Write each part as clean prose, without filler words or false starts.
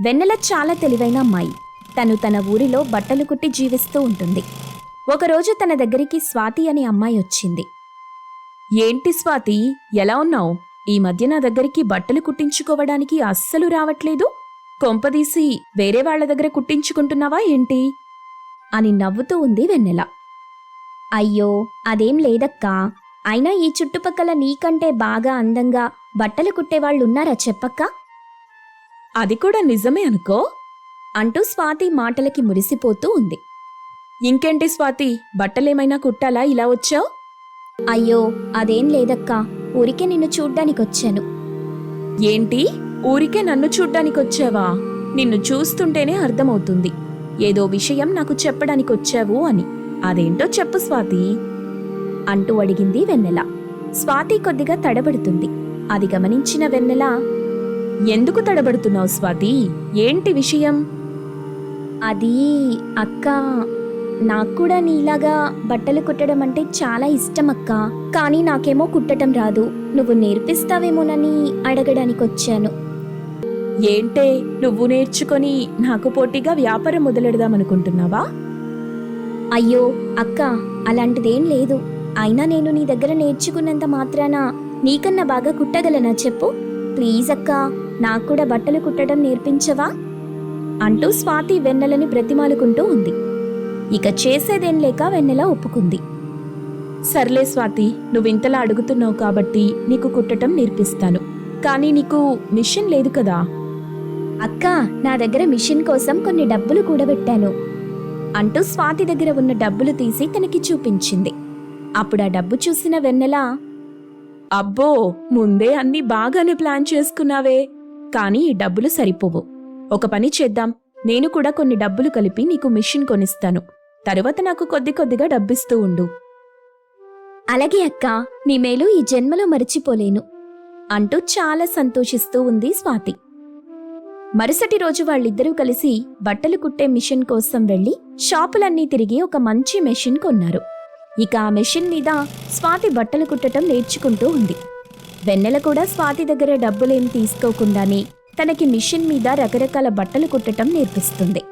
వెన్నెల చాలా తెలివైన అమ్మాయి. తను తన ఊరిలో బట్టలు కుట్టి జీవిస్తూ ఉంటుంది. ఒకరోజు తన దగ్గరికి స్వాతి అనే అమ్మాయి వచ్చింది. ఏంటి స్వాతి, ఎలా ఉన్నావు? ఈ మధ్య నా దగ్గరికి బట్టలు కుట్టించుకోవడానికి అస్సలు రావట్లేదు. కొంపదీసి వేరే వాళ్ల దగ్గర కుట్టించుకుంటున్నావా ఏంటి అని నవ్వుతూ ఉంది వెన్నెల. అయ్యో, అదేం లేదక్కా. అయినా ఈ చుట్టుపక్కల నీకంటే బాగా అందంగా బట్టలు కుట్టేవాళ్లున్నారా చెప్పక్కా? అది కూడా నిజమే అనుకో అంటూ స్వాతి మాటలకి మురిసిపోతూ ఉంది. ఇంకేంటి స్వాతి, బట్టలేమైనా కుట్టాలా ఇలా వచ్చావు? అయ్యో, అదేం లేదక్కా. ఊరికే నిన్ను చూడ్డానికొచ్చాను. ఏంటి, ఊరికే నన్ను చూడ్డానికొచ్చావా? నిన్ను చూస్తుంటేనే అర్థమవుతుంది ఏదో విషయం నాకు చెప్పడానికొచ్చావు అని. అదేంటో చెప్పు స్వాతి అంటూ అడిగింది వెన్నెల. స్వాతి కొద్దిగా తడబడుతుంది. అది గమనించిన వెన్నెల, ఎందుకు తడబడుతున్నావు స్వాతి? ఏంటి విషయం? అది అక్కా, నాక్కూడా నీలాగా బట్టలు కుట్టడం అంటే చాలా ఇష్టం అక్కా. కానీ నాకేమో కుట్టడం రాదు. నువ్వు నేర్పిస్తావేమోనని అడగడానికొచ్చాను. ఏంటే, నువ్వు నేర్చుకొని నాకు పోటీగా వ్యాపారం మొదలెడదామనుకుంటున్నావా? అయ్యో అక్కా, అలాంటిదేం లేదు. అయినా నేను నీ దగ్గర నేర్చుకున్నంత మాత్రాన నీకన్నా బాగా కుట్టగలనా చెప్పు? ప్లీజ్ అక్కా, నాక్కూడా బట్టలు కుట్టడం నేర్పించవా అంటూ స్వాతి వెన్నెలని బ్రతిమాలుకుంటూ ఉంది. ఇక చేసేదేం లేక వెన్నెల ఒప్పుకుంది. సర్లే స్వాతి, నువ్వింతలా అడుగుతున్నావు కాబట్టి నీకు కుట్టడం నేర్పిస్తాను. కానీ నీకు మిషన్ లేదు కదా? అక్కా, నా దగ్గర మిషన్ కోసం కొన్ని డబ్బులు కూడబెట్టాను అంటూ స్వాతి దగ్గర ఉన్న డబ్బులు తీసి తనకి చూపించింది. అప్పుడు ఆ డబ్బు చూసిన వెన్నెల, అబ్బో, ముందే అన్నీ బాగానే ప్లాన్ చేసుకున్నావే. కానీ ఈ డబ్బులు సరిపోవు. ఒక పని చేద్దాం, నేను కూడా కొన్ని డబ్బులు కలిపి నీకు మిషన్ కొనిస్తాను. తరువాత నాకు కొద్ది కొద్దిగా డబ్బిస్తూ ఉండు. అలాగే అక్కా, నీ మేలు ఈ జన్మలో మరిచిపోలేను అంటూ చాలా సంతోషిస్తూ ఉంది స్వాతి. మరుసటి రోజు వాళ్ళిద్దరూ కలిసి బట్టలు కుట్టే మిషన్ కోసం వెళ్లి షాపులన్నీ తిరిగి ఒక మంచి మెషిన్ కొన్నారు. ఇక ఆ మెషిన్ మీద స్వాతి బట్టలు కుట్టడం నేర్చుకుంటూ ఉంది. వెన్నెల కూడా స్వాతి దగ్గర డబ్బులేం తీసుకోకుండానే తనకి మిషన్ మీద రకరకాల బట్టలు కుట్టడం నేర్పిస్తుంది.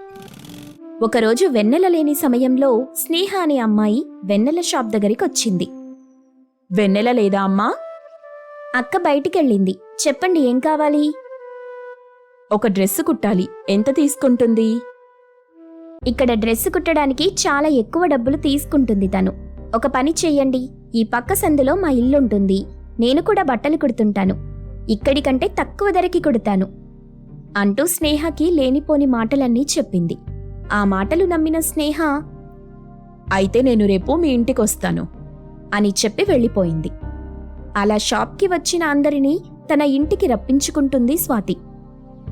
ఒకరోజు వెన్నెల లేని సమయంలో స్నేహ అనే అమ్మాయి వెన్నెల షాప్ దగ్గరికి వచ్చింది. వెన్నెల లేదా అమ్మా? అక్క బయటికెళ్ళింది. చెప్పండి, ఏం కావాలి? ఒక డ్రెస్సు కుట్టాలి. ఎంత తీసుకుంటుంది? ఇక్కడ డ్రెస్సు కుట్టడానికి చాలా ఎక్కువ డబ్బులు తీసుకుంటుంది తను. ఒక పని చెయ్యండి, ఈ పక్క సందులో మా ఇల్లుంటుంది. నేను కూడా బట్టలు కుడుతుంటాను. ఇక్కడికంటే తక్కువ ధరకి కుడతాను అంటూ స్నేహకి లేనిపోని మాటలన్నీ చెప్పింది. ఆ మాటలు నమ్మిన స్నేహ, అయితే నేను రేపు మీ ఇంటికొస్తాను అని చెప్పి వెళ్ళిపోయింది. అలా షాప్కి వచ్చిన అందరినీ తన ఇంటికి రప్పించుకుంటుంది స్వాతి.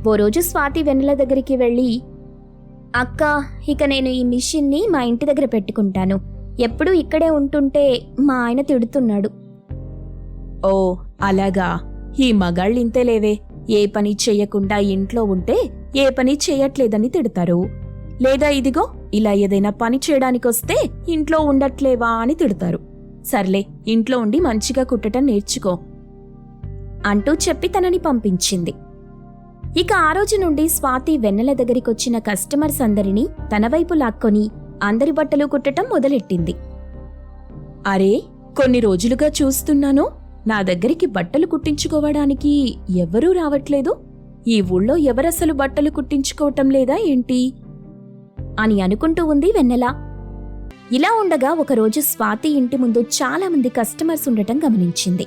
ఓ రోజు స్వాతి వెన్నెల దగ్గరికి వెళ్ళి, అక్కా, ఇక నేను ఈ మిషన్ని మా ఇంటి దగ్గర పెట్టుకుంటాను. ఎప్పుడూ ఇక్కడే ఉంటుంటే మా ఆయన తిడుతున్నాడు. ఓ అలాగా, ఈ మగాళ్ళింతేలేవే. ఏ పని చెయ్యకుండా ఇంట్లో ఉంటే ఏ పని చెయ్యట్లేదని తిడతారు. లేదా ఇదిగో ఇలా ఏదైనా పని చేయడానికొస్తే ఇంట్లో ఉండట్లేవా అని తిడతారు. సర్లే, ఇంట్లో ఉండి మంచిగా కుట్టడం నేర్చుకో అంటూ చెప్పి తనని పంపించింది. ఇక ఆ రోజు నుండి స్వాతి వెన్నెల దగ్గరికొచ్చిన కస్టమర్స్ అందరినీ తన వైపు లాక్కొని అందరి బట్టలు కుట్టడం మొదలెట్టింది. అరే, కొన్ని రోజులుగా చూస్తున్నాను, నా దగ్గరికి బట్టలు కుట్టించుకోవడానికి ఎవరూ రావట్లేదు. ఈ ఊళ్ళో ఎవరసలు బట్టలు కుట్టించుకోవటం లేదా ఏంటి అని అనుకుంటూ ఉంది వెన్నెల. ఇలా ఉండగా ఒకరోజు స్వాతి ఇంటి ముందు చాలా మంది కస్టమర్స్ ఉండటం గమనించింది.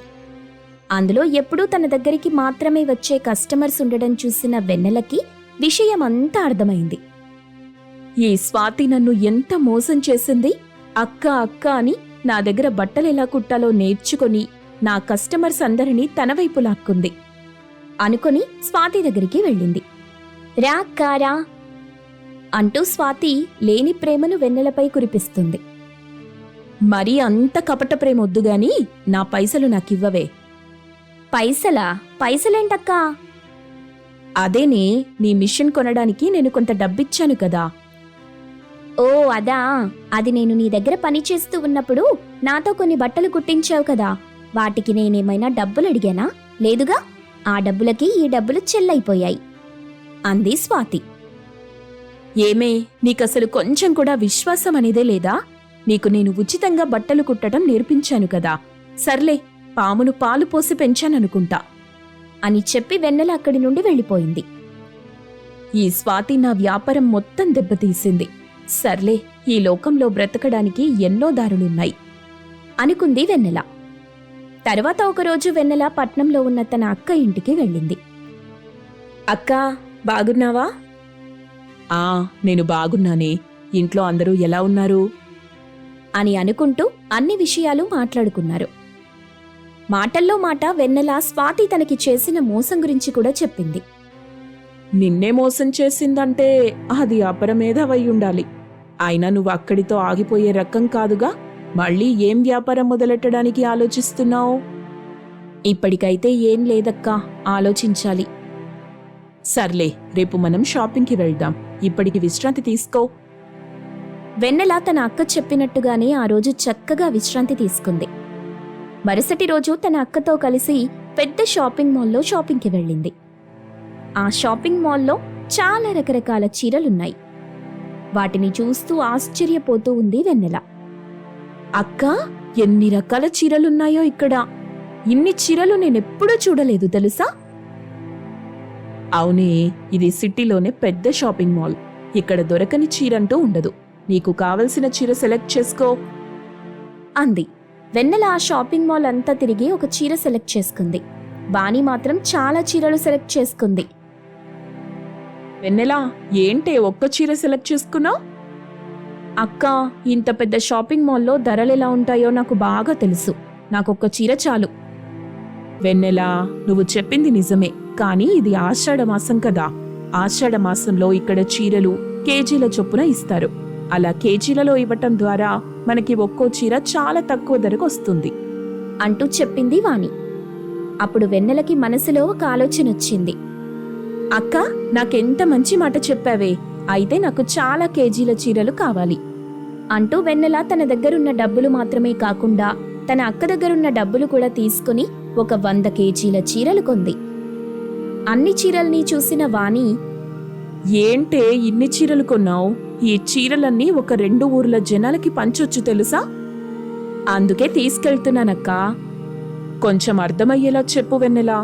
అందులో ఎప్పుడూ తన దగ్గరికి మాత్రమే వచ్చే కస్టమర్స్ ఉండడం చూసిన వెన్నెలకి విషయమంతా అర్థమైంది. ఈ స్వాతి నన్ను ఎంత మోసం చేసింది! అక్క అక్క అని నా దగ్గర బట్టలెలా కుట్టాలో నేర్చుకొని నా కస్టమర్స్ అందరినీ తన వైపు లాక్కుంది అనుకొని స్వాతి దగ్గరికి వెళ్ళింది. రా అక్కారా అంటూ స్వాతి లేని ప్రేమను వెన్నెలపై కురిపిస్తుంది. మరీ అంత కపట ప్రేమొద్దుగాని నా పైసలు నాకివ్వవే. పైసలా? పైసలేంటక్కా? అదేనే, నీ మిషన్ కొనడానికి నేను కొంత డబ్బిచ్చాను కదా. ఓ అదా, అది నేను నీ దగ్గర పనిచేస్తూ ఉన్నప్పుడు నాతో కొన్ని బట్టలు కుట్టించావు కదా, వాటికి నేనేమైనా డబ్బులు అడిగానా? లేదుగా. ఆ డబ్బులకి ఈ డబ్బులు చెల్లైపోయాయి అంది స్వాతి. ఏమే, నీకసలు కొంచెం కూడా విశ్వాసం అనేదే లేదా? నీకు నేను ఉచితంగా బట్టలు కుట్టడం నేర్పించాను కదా. సర్లే, పామును పాలు పోసి పెంచాననుకుంటా అని చెప్పి వెన్నెల అక్కడి నుండి వెళ్ళిపోయింది. ఈ స్వాతి నా వ్యాపారం మొత్తం దెబ్బతీసింది. సర్లే, ఈ లోకంలో బ్రతకడానికి ఎన్నో దారులున్నాయి అనుకుంది వెన్నెల. తర్వాత ఒకరోజు వెన్నెల పట్నంలో ఉన్న తన అక్క ఇంటికి వెళ్ళింది. అక్కా, బాగున్నావా? నేను బాగున్నానే. ఇంట్లో అందరూ ఎలా ఉన్నారు అని అనుకుంటూ అన్ని విషయాలు మాట్లాడుకున్నారు. మాటల్లో మాట వెన్నెల స్వాతి తనకి చేసిన మోసం గురించి కూడా చెప్పింది. నిన్నే మోసం చేసిందంటే అది అపరమేధవై ఉండాలి. అయినా నువ్వు అక్కడితో ఆగిపోయే రకం కాదుగా. మళ్ళీ ఏం వ్యాపారం మొదలెట్టడానికి ఆలోచిస్తున్నావు? ఇప్పటికైతే ఏం లేదక్కా, ఆలోచించాలి. సర్లే, రేపు మనం షాపింగ్కి వెళ్దాం. ఇప్పటికి విశ్రాంతి తీసుకో. వెన్నెల తన అక్క చెప్పినట్టుగానే ఆ రోజు చక్కగా విశ్రాంతి తీసుకుంది. మరుసటి రోజు తన అక్కతో కలిసి పెద్ద షాపింగ్ మాల్లో షాపింగ్కి వెళ్ళింది. ఆ షాపింగ్ మాల్లో చాలా రకరకాల చీరలున్నాయి. వాటిని చూస్తూ ఆశ్చర్యపోతూ ఉంది వెన్నెల. అక్కా, ఎన్ని రకాల చీరలున్నాయో ఇక్కడ. ఇన్ని చీరలు నేనెప్పుడూ చూడలేదు తెలుసా? అవునే, ఇది సిటీలోనే పెద్ద షాపింగ్ మాల్. ఇక్కడ దొరకని చీరంటూ ఉండదు. నీకు కావలసిన చీర సెలెక్ట్ చేసుకో అంది. వెన్నెల ఆ షాపింగ్ మాల్ అంతా తిరిగి ఒక చీర సెలెక్ట్ చేసుకుంది. వాణి మాత్రం చాలా చీరలు సెలెక్ట్ చేసుకుంది. వెన్నెలా, ఏంటే ఒక్క చీర సెలెక్ట్ చేసుకున్నావు? అక్కా, ఇంత పెద్ద షాపింగ్ మాల్లో ధరలెలా ఉంటాయో నాకు బాగా తెలుసు. నాకొక్క చీర చాలు. వెన్నెలా, నువ్వు చెప్పింది నిజమే, కానీ ఇది ఆషాఢమాసం కదా. ఆషాఢమాసంలో ఇక్కడ చీరలు కేజీల చొప్పున ఇస్తారు. అలా కేజీలలో ఇవ్వటం ద్వారా మనకి ఒక్కో చీర చాలా తక్కువ ధరకు వస్తుంది అంటూ చెప్పింది వాణి. అప్పుడు వెన్నెలకి మనసులో ఒక ఆలోచన వచ్చింది. అక్కా, నాకెంత మంచి మాట చెప్పావే. అయితే నాకు చాలా కేజీల చీరలు కావాలి అంటూ వెన్నెల తన దగ్గరున్న డబ్బులు మాత్రమే కాకుండా తన అక్క దగ్గరున్న డబ్బులు కూడా తీసుకుని ఒక 100 కేజీల చీరలు కొంది. అన్ని చీరల్ని చూసిన వాణి, ఏంటే ఇన్ని చీరలు కొన్నావు? ఈ చీరలన్నీ ఒక 2 ఊర్ల జనాలకి పంచొచ్చు తెలుసా? అందుకే తీసుకెళ్తున్నానక్కా. కొంచెం అర్థమయ్యేలా చెప్పు వెన్నెలా.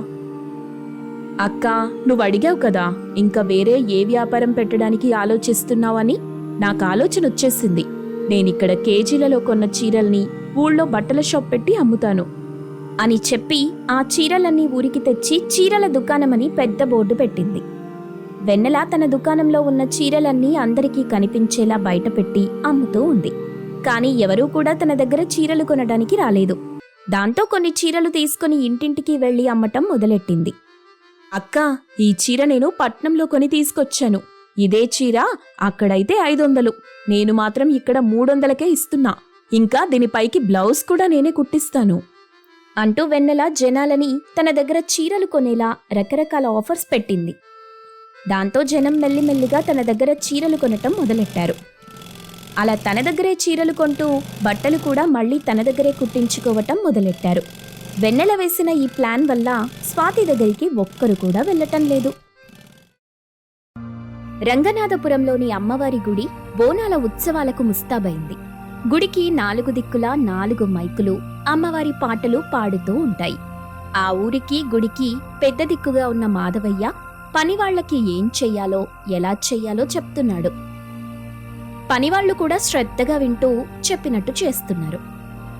అక్కా, నువ్వు అడిగావు కదా ఇంకా వేరే ఏ వ్యాపారం పెట్టడానికి ఆలోచిస్తున్నావని. నాకు ఆలోచన వచ్చేసింది. నేనిక్కడ కేజీలలో కొన్న చీరల్ని ఊళ్ళో బట్టల షాప్ పెట్టి అమ్ముతాను అని చెప్పి ఆ చీరలన్నీ ఊరికి తెచ్చి చీరల దుకాణమని పెద్ద బోర్డు పెట్టింది. వెన్నెల తన దుకాణంలో ఉన్న చీరలన్నీ అందరికీ కనిపించేలా బయటపెట్టి అమ్ముతూ ఉంది. కాని ఎవరూ కూడా తన దగ్గర చీరలు కొనడానికి రాలేదు. దాంతో కొన్ని చీరలు తీసుకుని ఇంటింటికి వెళ్లి అమ్మటం మొదలెట్టింది. అక్కా, ఈ చీర నేను పట్నంలో కొని తీసుకొచ్చాను. ఇదే చీర అక్కడైతే 500, నేను మాత్రం ఇక్కడ 300కే ఇస్తున్నా. ఇంకా దీనిపైకి బ్లౌజ్ కూడా నేనే కుట్టిస్తాను అంటూ వెన్నెల జనాలని తన దగ్గర చీరలు కొనేలా రకరకాల ఆఫర్స్ పెట్టింది. దాంతో జనం మెల్లిమెల్లిగా తన దగ్గర చీరలు కొనటం మొదలెట్టారు. అలా తన దగ్గరే చీరలు కొంటూ బట్టలు కూడా మళ్లీ తన దగ్గరే కుట్టించుకోవటం మొదలెట్టారు. వెన్నెల వేసిన ఈ ప్లాన్ వల్ల స్వాతి దగ్గరికి ఒక్కరు కూడా వెళ్లటం లేదు. రంగనాథపురంలోని అమ్మవారి గుడి బోనాల ఉత్సవాలకు ముస్తాబైంది. గుడికి 4 దిక్కులా 4 మైకులు అమ్మవారి పాటలు పాడుతూ ఉంటాయి. ఆ ఊరికి గుడికి పెద్ద దిక్కుగా ఉన్న మాధవయ్య పనివాళ్లకి ఏం చెయ్యాలో ఎలా చెయ్యాలో చెప్తున్నాడు. పనివాళ్లు కూడా శ్రద్ధగా వింటూ చెప్పినట్టు చేస్తున్నారు.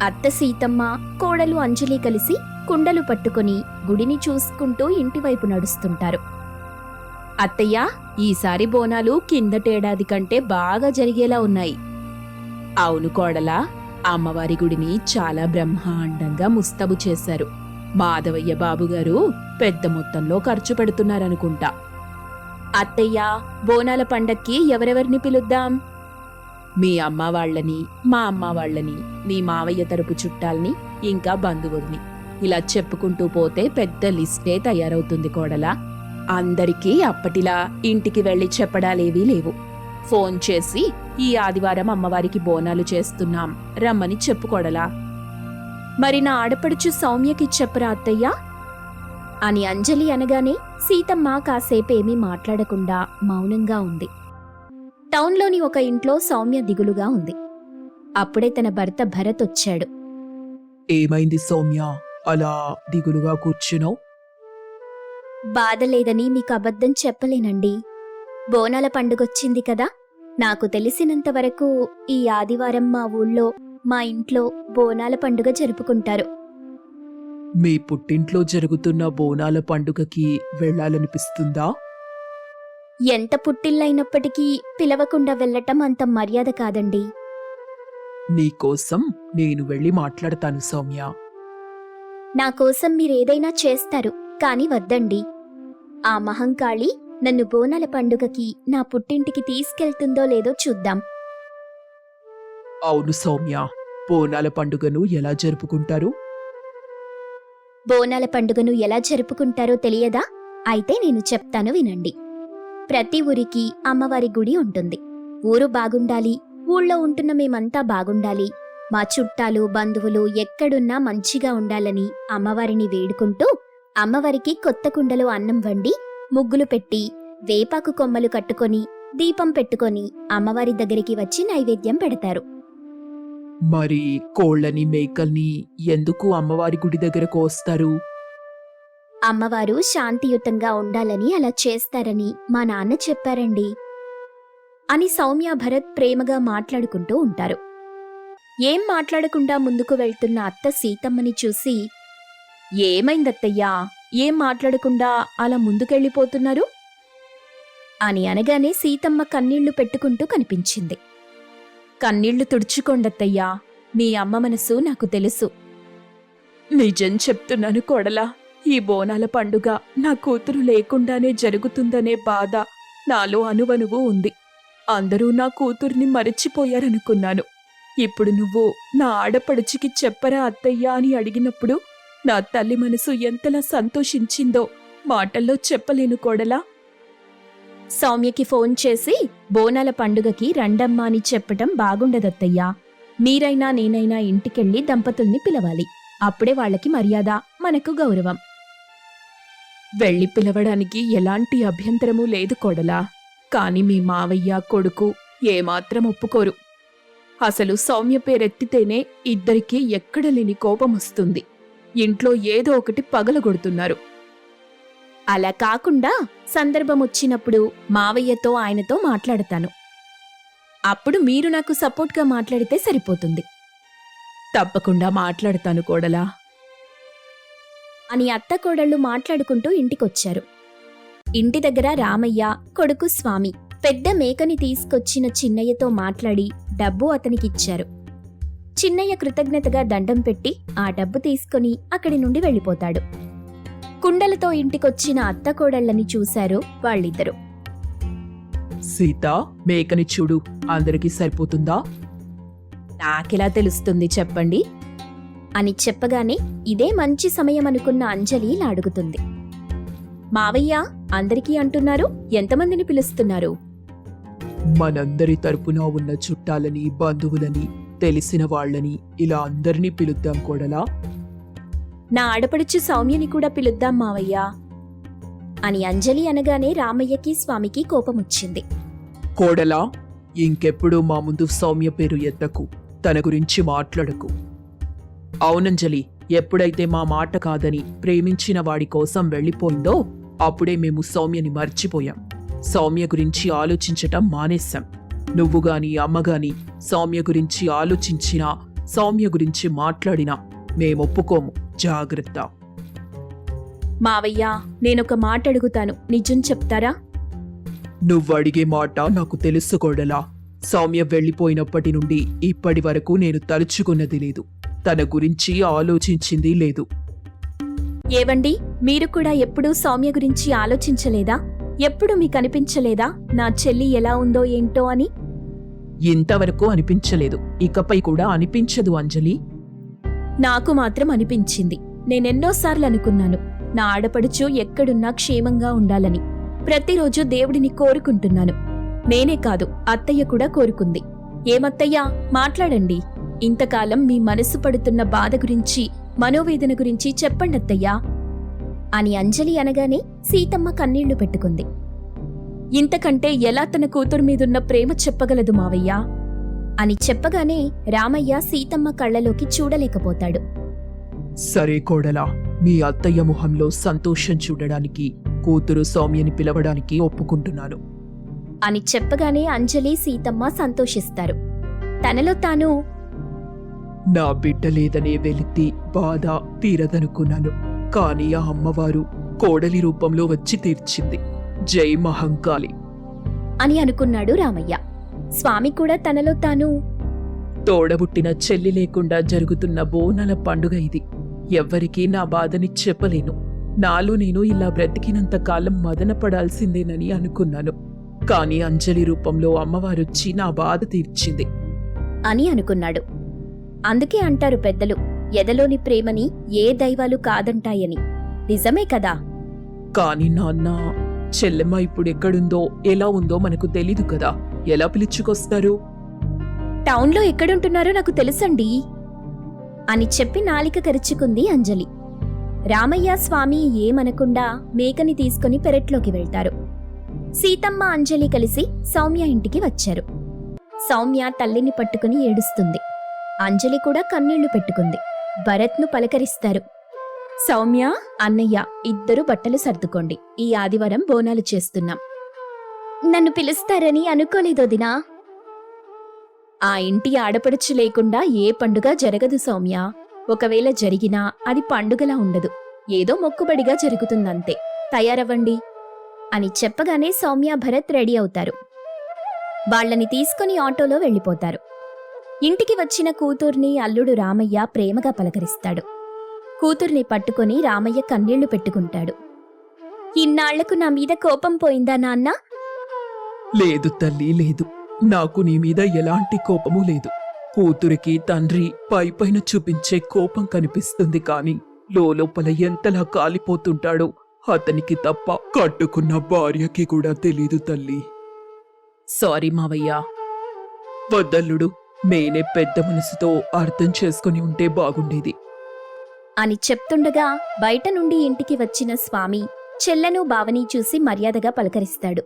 అత్త సీతమ్మ, కోడలు అంజలి కలిసి కుండలు పట్టుకుని గుడిని చూసుకుంటూ ఇంటివైపు నడుస్తుంటారు. అత్తయ్య, ఈసారి బోనాలు కిందటేడాది కంటే బాగా జరిగేలా ఉన్నాయి. అవును కోడలా, అమ్మవారి గుడిని చాలా బ్రహ్మాండంగా ముస్తాబు చేశారు. మాధవయ్య బాబుగారు పెద్ద మొత్తంలో ఖర్చు పెడుతున్నారనుకుంటా. అత్తయ్య, బోనాల పండక్కి ఎవరెవరిని పిలుద్దాం? మీ అమ్మ వాళ్ళని, మా అమ్మ వాళ్ళని, మీ మావయ్య తరపు చుట్టాల్ని, ఇంకా బంధువుల్ని ఇలా చెప్పుకుంటూ పోతే పెద్ద లిస్టే తయారవుతుంది కోడలా. అందరికీ అప్పటిలా ఇంటికి వెళ్లి చెప్పడాలేవీ లేవు. ఫోన్ చేసి ఈ ఆదివారం అమ్మవారికి బోనాలు చేస్తున్నాం రమ్మని చెప్పుకోడలా. మరి నా ఆడపడుచు సౌమ్యకి చెప్పరా అత్తయ్య? అని అంజలి అనగానే సీతమ్మ కాసేపేమీ మాట్లాడకుండా మౌనంగా ఉంది. టౌన్లోని ఒక ఇంట్లో సౌమ్య దిగులుగా ఉంది. అప్పుడే తన భర్త భరత్ వచ్చాడు. ఏమైంది సౌమ్య, అలా దిగులుగా కూర్చున్నావు? బాధ లేదని మీకు అబద్ధం చెప్పలేనండి. బోనాల పండుగొచ్చింది కదా, నాకు తెలిసినంత వరకు ఈ ఆదివారం మా ఊళ్ళో మా ఇంట్లో బోనాల పండుగ జరుపుకుంటారు. మీ పుట్టింట్లో జరుగుతున్న బోనాల పండుగకి వెళ్ళాలనిపిస్తుందా? ఎంత పుట్టిల్లైనప్పటికీ పిలవకుండా వెళ్ళటం అంత మర్యాద కాదండి. నీకోసం నేను వెళ్ళి మాట్లాడతాను సౌమ్య. నా కోసం మీరేదైనా చేస్తారు, కాని వద్దండి. ఆ మహంకాళి నన్ను బోనాల పండుగకి నా పుట్టింటికి తీసుకెళ్తుందో లేదో చూద్దాం. అవును సౌమ్య, బోనాల పండుగను ఎలా జరుపుకుంటారు? బోనాల పండుగను ఎలా జరుపుకుంటారో తెలియదా? అయితే నేను చెప్తాను వినండి. ప్రతి ఊరికి అమ్మవారి గుడి ఉంటుంది. ఊరు బాగుండాలి, ఊళ్ళో ఉంటున్న మేమంతా బాగుండాలి, మా చుట్టాలు బంధువులు ఎక్కడున్నా మంచిగా ఉండాలని అమ్మవారిని వేడుకుంటూ అమ్మవారికి కొత్త కుండలో అన్నం వండి ముగ్గులు పెట్టి వేపాకు కొమ్మలు కట్టుకొని దీపం పెట్టుకొని అమ్మవారి దగ్గరికి వచ్చి నైవేద్యం పెడతారు. మరి కోళ్ళని మేకల్ని ఎందుకు అమ్మవారి గుడి దగ్గరకు వస్తారు? అమ్మవారు శాంతియుతంగా ఉండాలని అలా చేస్తారని మా నాన్న చెప్పారండి అని సౌమ్య భరత్ ప్రేమగా మాట్లాడుకుంటూ ఉంటారు. ఏం మాట్లాడకుండా ముందుకు వెళ్తున్న అత్త సీతమ్మని చూసి, ఏమైందత్తయ్యా, ఏం మాట్లాడకుండా అలా ముందుకెళ్ళిపోతున్నారు అని అనగానే సీతమ్మ కన్నీళ్లు పెట్టుకుంటూ కనిపించింది. కన్నీళ్లు తుడుచుకోండత్తయ్యా, మీ అమ్మ మనసు నాకు తెలుసు. నిజం చెప్తున్నాను కోడలా, ఈ బోనాల పండుగ నా కూతురు లేకుండానే జరుగుతుందనే బాధ నాలో అనువనువు ఉంది. అందరూ నా కూతుర్ని మరచిపోయారనుకున్నాను. ఇప్పుడు నువ్వు నా ఆడపడుచుకి చెప్పరా అత్తయ్యా అని అడిగినప్పుడు నా తల్లి మనసు ఎంతలా సంతోషించిందో మాటల్లో చెప్పలేను కోడలా. సౌమ్యకి ఫోన్ చేసి బోనాల పండుగకి రండమ్మా అని చెప్పటం బాగుండదత్తయ్యా. మీరైనా నేనైనా ఇంటికెళ్ళి దంపతుల్ని పిలవాలి. అప్పుడే వాళ్ళకి మర్యాద, మనకు గౌరవం. వెళ్ళి పిలవడానికి ఎలాంటి అభ్యంతరమూ లేదు కోడలా. కాని మీ మావయ్య కొడుకు ఏమాత్రం ఒప్పుకోరు. అసలు సౌమ్య పేరెత్తితేనే ఇద్దరికీ ఎక్కడలేని కోపమొస్తుంది. ఇంట్లో ఏదో ఒకటి పగలగొడుతున్నారు. అలా కాకుండా సందర్భం వచ్చినప్పుడు మావయ్యతో ఆయనతో మాట్లాడతాను. అప్పుడు మీరు నాకు సపోర్ట్గా మాట్లాడితే సరిపోతుంది తప్పకుండా మాట్లాడతాను కోడలా అని అత్త కోడళ్ళు మాట్లాడుకుంటూ ఇంటికొచ్చారు. ఇంటి దగ్గర రామయ్య కొడుకు స్వామి పెద్ద మేకని తీసుకొచ్చిన చిన్నయ్యతో మాట్లాడి డబ్బు అతనికిచ్చారు. చిన్నయ్య కృతజ్ఞతగా దండం పెట్టి ఆ డబ్బు తీసుకుని అక్కడి నుండి వెళ్ళిపోతాడు. కుండలతో ఇంటికొచ్చిన అత్త కోడళ్ళని చూశారు వాళ్ళిద్దరూ. సీత, మేకని చూడు, అందరికీ సరిపోతుందా? నాకెలా తెలుస్తుంది చెప్పండి అని చెప్పగానే ఇదే మంచి సమయం అనుకున్న అంజలి ఇలా అడుగుతుంది. మావయ్య, అందరికీ అంటున్నారు, ఎంతమందిని పిలుస్తున్నారు? మనందరి తరపున ఉన్న చుట్టాలని, బంధువులని, తెలిసిన వాళ్ళని ఇలా అందరినీ పిలుద్దాం కోడలా. నా ఆడపడుచు సౌమ్యని కూడా పిలుద్దాం మావయ్య అని అంజలి అనగానే రామయ్యకి స్వామికి కోపమొచ్చింది. కోడలా, ఇంకెప్పుడు మా ముందు సౌమ్య పేరు ఎత్తకు, తన గురించి మాట్లాడకు. అవునంజలి, ఎప్పుడైతే మా మాట కాదని ప్రేమించిన వాడి కోసం వెళ్ళిపోయిందో అప్పుడే మేము సౌమ్యని మర్చిపోయాం. సౌమ్య గురించి ఆలోచించటం మానేశాం. నువ్వుగాని అమ్మగాని సౌమ్య గురించి ఆలోచించినా, సౌమ్య గురించి మాట్లాడినా మేమొప్పుకోము. జాగ్రత్త. మావయ్య, నేనొక మాట అడుగుతాను, నిజం చెప్తారా? నువ్వడిగే మాట నాకు తెలుసు కోడలా. సౌమ్య వెళ్ళిపోయినప్పటి నుండి ఇప్పటి వరకు నేను తలుచుకున్నది లేదు, తన గురించి ఆలోచించింది లేదు. ఏవండి, మీరు కూడా ఎప్పుడూ సౌమ్య గురించి ఆలోచించలేదా? ఎప్పుడు మీకు అనిపించలేదా నా చెల్లి ఎలా ఉందో ఏంటో అని? ఇంతవరకు అనిపించలేదు, ఇకపై కూడా అనిపించదు అంజలి. నాకు మాత్రం అనిపించింది. నేనెన్నోసార్లు అనుకున్నాను నా ఆడపడుచు ఎక్కడున్నా క్షేమంగా ఉండాలని. ప్రతిరోజు దేవుడిని కోరుకుంటున్నాను. నేనే కాదు, అత్తయ్య కూడా కోరుకుంది. ఏమత్తయ్యా, మాట్లాడండి. ఇంతకాలం మీ మనసు పడుతున్న బాధ గురించి, మనోవేదన గురించి చెప్పండత్తయ్యా అని అంజలి అనగానే సీతమ్మ కన్నీళ్లు పెట్టుకుంది. ఇంతకంటే ఎలా తన కూతురు మీదున్న ప్రేమ చెప్పగలదు మావయ్య అని చెప్పగానే రామయ్య సీతమ్మ కళ్ళలోకి చూడలేకపోతాడు. సరే కోడలా, మీ అత్తయ్య మొహంలో సంతోషం చూడడానికి కూతురు సౌమ్యని పిలవడానికి ఒప్పుకుంటున్నాను అని చెప్పగానే అంజలి సీతమ్మ సంతోషిస్తారు. తనలో తాను, నా బిడ్డ లేదనే వెలితి బాధ తీరదనుకున్నాను, కానీ ఆ అమ్మవారు కోడలి రూపంలో వచ్చి తీర్చింది. జై మహంకాళి అని అనుకున్నాడు రామయ్య. స్వామి కూడా తనలో తాను, తోడబుట్టిన చెల్లి లేకుండా జరుగుతున్న బోనాల పండుగ ఇది. ఎవ్వరికీ నా బాధని చెప్పలేను. నాలో నేను ఇలా బ్రతికినంత కాలం మదనపడాల్సిందేనని అనుకున్నాను, కానీ అంజలి రూపంలో అమ్మవారొచ్చి నా బాధ తీర్చింది అని అనుకున్నాడు. అందుకే అంటారు పెద్దలు, ఎదలోని ప్రేమని ఏ దైవాలు కాదంటాయని. నిజమే కదా. కాని నాన్న, చెల్లెమ్మ ఇప్పుడెక్కడుందో ఎలా ఉందో మనకు తెలీదు కదా, ఎలా పిలుచుకొస్తారు? టౌన్లో ఎక్కడుంటున్నారో నాకు తెలుసండి అని చెప్పి నాలిక కరుచుకుంది అంజలి. రామయ్య స్వామి ఏమనకుండా మేకని తీసుకుని పెరట్లోకి వెళ్తారు. సీతమ్మ అంజలి కలిసి సౌమ్య ఇంటికి వచ్చారు. సౌమ్య తల్లిని పట్టుకుని ఏడుస్తుంది. అంజలి కూడా కన్నీళ్లు పెట్టుకుంది. భరత్ను పలకరిస్తారు. సౌమ్య, అన్నయ్య ఇద్దరు బట్టలు సర్దుకోండి, ఈ ఆదివారం బోనాలు చేస్తున్నాం. నన్ను పిలుస్తారని అనుకోలేదోదినా. ఆ ఇంటి ఆడపడుచు లేకుండా ఏ పండుగ జరగదు సౌమ్య. ఒకవేళ జరిగినా అది పండుగలా ఉండదు, ఏదో మొక్కుబడిగా జరుగుతుందంతే. తయారవ్వండి అని చెప్పగానే సౌమ్య, భరత్ రెడీ అవుతారు. వాళ్లని తీసుకుని ఆటోలో వెళ్ళిపోతారు. ఇంటికి వచ్చిన కూతుర్ని అల్లుడు రామయ్య ప్రేమగా పలకరిస్తాడు. కూతుర్ని పట్టుకుని రామయ్య కన్నీళ్లు పెట్టుకుంటాడు. ఇన్నాళ్లకు నా మీద కోపం పోయిందా నాన్నా? లేదు తల్లి, లేదు. నాకు నీ మీద ఎలాంటి కోపమూ లేదు. కూతురికి తండ్రి పైపైన చూపించే కోపం కనిపిస్తుంది, కాని లోపల ఎంతలా కాలిపోతుంటాడో అతనికి తప్ప కట్టుకున్న భార్యకి కూడా తెలీదు తల్లి. సారీ మావయ్య. వద్దల్లుడు, నేనే పెద్ద మనసుతో అర్థం చేసుకుని ఉంటే బాగుండేది అని చెప్తుండగా బయట నుండి ఇంటికి వచ్చిన స్వామి చెల్లెను బావని చూసి మర్యాదగా పలకరిస్తాడు.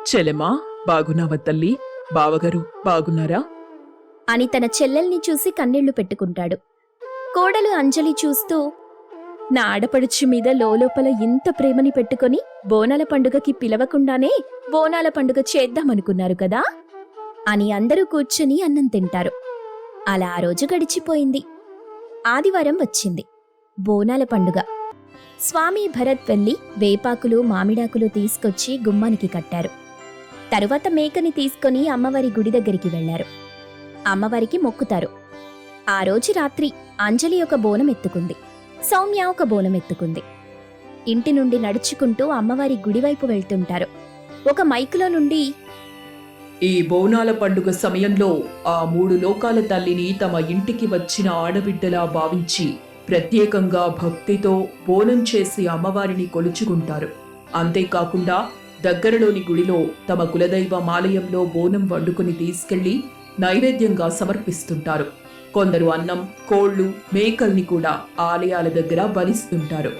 చెల్లెమా, బాగున్నావా తల్లి? బావగారు బాగున్నారా అని తన చెల్లెల్ని చూసి కన్నీళ్లు పెట్టుకుంటాడు. కోడలు అంజలి చూస్తూ, నా ఆడపడుచు మీద లోపల ఇంత ప్రేమని పెట్టుకొని బోనాల పండుగకి పిలవకుండానే బోనాల పండుగ చేద్దామనుకున్నారు కదా అని అందరూ కూర్చుని అన్నం తింటారు. అలా ఆ రోజు గడిచిపోయింది. ఆదివారం వచ్చింది, బోనాల పండుగ. స్వామి, భరత్ వెళ్లి వేపాకులు మామిడాకులు తీసుకొచ్చి గుమ్మానికి కట్టారు. తరువాత మేకని తీసుకుని అమ్మవారి గుడి దగ్గరికి వెళ్లారు. అమ్మవారికి మొక్కుతారు. ఆ రోజు రాత్రి అంజలి ఒక బోనం ఎత్తుకుంది, సౌమ్య ఒక బోనం ఎత్తుకుంది. ఇంటి నుండి నడుచుకుంటూ అమ్మవారి గుడివైపు వెళ్తుంటారు. ఒక మైకులో నుండి, ఈ బోనాల పండుగ సమయంలో ఆ 3 లోకాల తల్లిని తమ ఇంటికి వచ్చిన ఆడబిడ్డలా భావించి ప్రత్యేకంగా భక్తితో బోనం చేసి అమ్మవారిని కొలుచుకుంటారు. అంతేకాకుండా దగ్గరలోని గుడిలో తమ కులదైవమాలయంలో బోనం వండుకుని తీసుకెళ్లి నైవేద్యంగా సమర్పిస్తుంటారు. కొందరు అన్నం, కోళ్లు, మేకల్ని కూడా ఆలయాల దగ్గర బలిస్తుంటారు.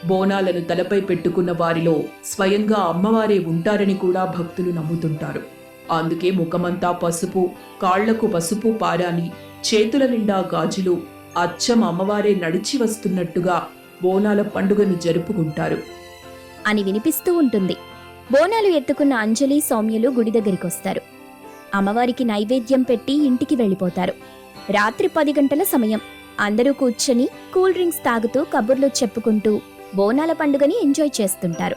బోనాలను తలపై పెట్టుకున్న వారిలో స్వయంగా అమ్మవారే ఉంటారని కూడా భక్తులు నమ్ముతుంటారు. అందుకే ముఖమంతా పసుపు, కాళ్లకు పసుపు పారాని, చేతుల నిండా గాజులు, అచ్చం అమ్మవారే నడిచి వస్తున్నట్టుగా బోనాల పండుగను జరుపుకుంటారు అని వినిపిస్తూ ఉంటుంది. బోనాలు ఎత్తుకున్న అంజలి, సౌమ్యలు గుడి దగ్గరికొస్తారు. అమ్మవారికి నైవేద్యం పెట్టి ఇంటికి వెళ్ళిపోతారు. రాత్రి 10 గంటల సమయం. అందరూ కూర్చొని కూల్ డ్రింక్స్ తాగుతూ కబుర్లు చెప్పుకుంటూ బోనాల పండుగని ఎంజాయ్ చేస్తుంటారు.